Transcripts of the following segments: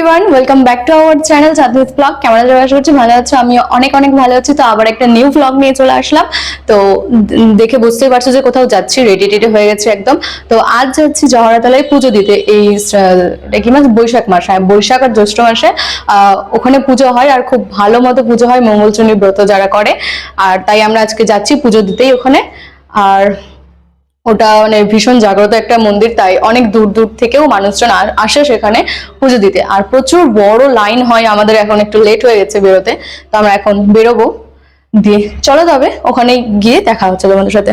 Everyone, welcome back to our channel Chandni blog. কেমন আছো? আশা করছি ভালো আছো। আমি অনেক অনেক ভালো আছি। তো আবার একটা নিউ ব্লগ নিয়ে চলে আসলাম। তো দেখে বুঝতেই পারছো যে কোথাও যাচ্ছি, রেডি টেডি হয়ে গেছে একদম। তো আজ যাচ্ছি জহরাতলায় পুজো দিতে। এটা কি মাস? বৈশাখ মাস। হ্যাঁ, বৈশাখ আর জ্যৈষ্ঠ মাসে ওখানে পুজো হয়, আর খুব ভালো মতো পুজো হয়, মঙ্গলচণ্ডী ব্রত যারা করে। আর তাই আমরা আজকে যাচ্ছি পুজো দিতেই ওখানে। আর ওটা মানে ভীষণ জাগ্রত একটা মন্দির, তাই অনেক দূর দূর থেকেও মানুষজন আসে সেখানে পুজো দিতে। আর প্রচুর বড় লাইন হয়। আমাদের এখন একটু লেট হয়ে গেছে বেরোতে, তো আমরা এখন বেরোবো। দিয়ে চলো তবে ওখানে গিয়ে দেখা হচ্ছে তোমাদের সাথে।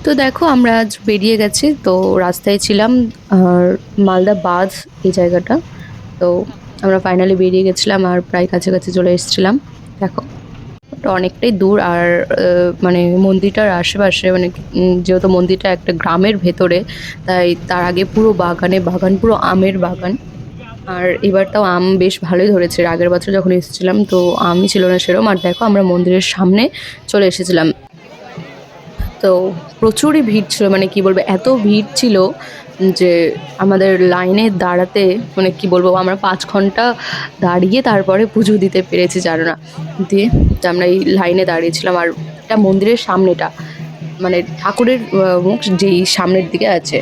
তো দেখো, আমরা আজ বেরিয়ে গেছি। তো রাস্তায় ছিলাম, আর মালদা বাজ এই জায়গাটা। তো আমরা ফাইনালি বেরিয়ে গেছিলাম আর প্রায় কাছাকাছি চলে এসেছিলাম। দেখো, ওটা অনেকটাই দূর। আর মানে মন্দিরটার আশেপাশে মানে যেহেতু মন্দিরটা একটা গ্রামের ভেতরে, তাই তার আগে পুরো বাগানে বাগান, পুরো আমের বাগান। আর এবার তাও আম বেশ ভালোই ধরেছে। আগের বছর যখন এসেছিলাম তো আমই ছিল না সেরকম। আর দেখো, আমরা মন্দিরের সামনে চলে এসেছিলাম। তো প্রচুরই ভিড় ছিল, মানে কি বলবো, এত ভিড় ছিল যে আমাদের লাইনে দাঁড়াতে, মানে কি বলবো, আমরা 5 ঘন্টা দাঁড়িয়ে তারপরে পুজো দিতে পেরেছি, জানো না। দিয়ে তো আমরা এই লাইনে দাঁড়িয়েছিলাম। আর এটা মন্দিরের সামনেটা, মানে ঠাকুরের মুখ যেই সামনের দিকে আছে,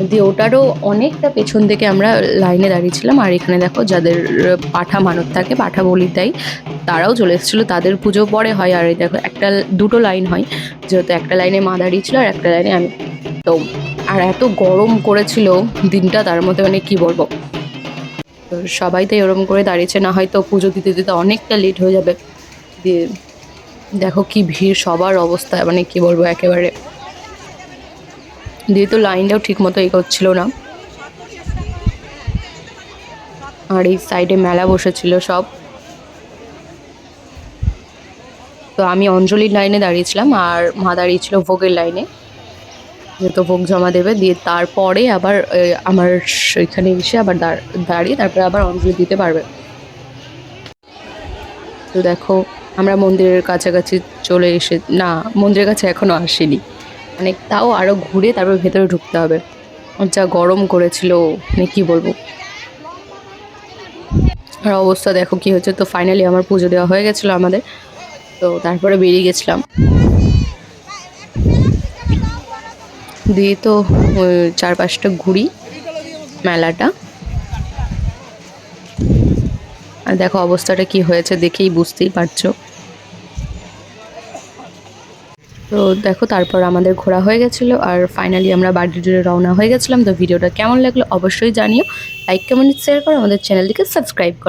দিয়ে ওটারও অনেকটা পেছন থেকে আমরা লাইনে দাঁড়িয়েছিলাম। আর এখানে দেখো, যাদের পাঠা মানত থাকে, পাঠা বলি দেয়, তারাও চলে এসেছিলো। তাদের পুজো পরে হয়। আর এই দেখো, দুটো লাইন হয়, যেহেতু একটা লাইনে মা দাঁড়িয়েছিল আর একটা লাইনে আমি। তো আর এত গরম করেছিল দিনটা, তার মধ্যে মানে কি বলবো, তো সবাই তো এরকম করে দাঁড়িয়েছে, না হয়তো পুজো দিতে দিতে অনেকটা লেট হয়ে যাবে। দিয়ে দেখো কি ভিড়, সবার অবস্থা মানে কি বলবো একেবারে। দিয়ে তো লাইনটাও ঠিক মতো এগোচ্ছিল না। আর এই সাইডে মেলা বসেছিল সব। তো আমি অঞ্জলির লাইনে দাঁড়িয়েছিলাম আর মা দাঁড়িয়েছিল ভোগের লাইনে, যেহেতু ভোগ জমা দেবে। দিয়ে তারপরে আবার আমার এখানে এসে আবার দাঁড়িয়ে তারপরে আবার অঞ্জলি দিতে পারবে। তো দেখো, আমরা মন্দিরের কাছাকাছি চলে এসে, না, মন্দিরের কাছে এখনও আসিনি, মানে তাও আরও ঘুরে তারপর ভেতরে ঢুকতে হবে। আর যা গরম করেছিল, মানে কী বলবো। আর অবস্থা দেখো কি হচ্ছে। তো ফাইনালি আমার পুজো দেওয়া হয়ে গেছিলো আমাদের। তো তারপরে বেরিয়ে গেছিলাম। দিয়ে তো চারপাশটা ঘুরি মেলাটা। আর দেখো অবস্থাটা কি হয়েছে, দেখেই বুঝতেই পারছো। তো দেখো, তারপর আমাদের ঘোরা হয়ে গেছিলো আর ফাইনালি আমরা বাড়ির জন্য রওনা হয়ে গেছিলাম। তো ভিডিওটা কেমন লাগলো অবশ্যই জানিও। লাইক, কমেন্ট, শেয়ার করো, আমাদের চ্যানেলটিকে সাবস্ক্রাইব করো।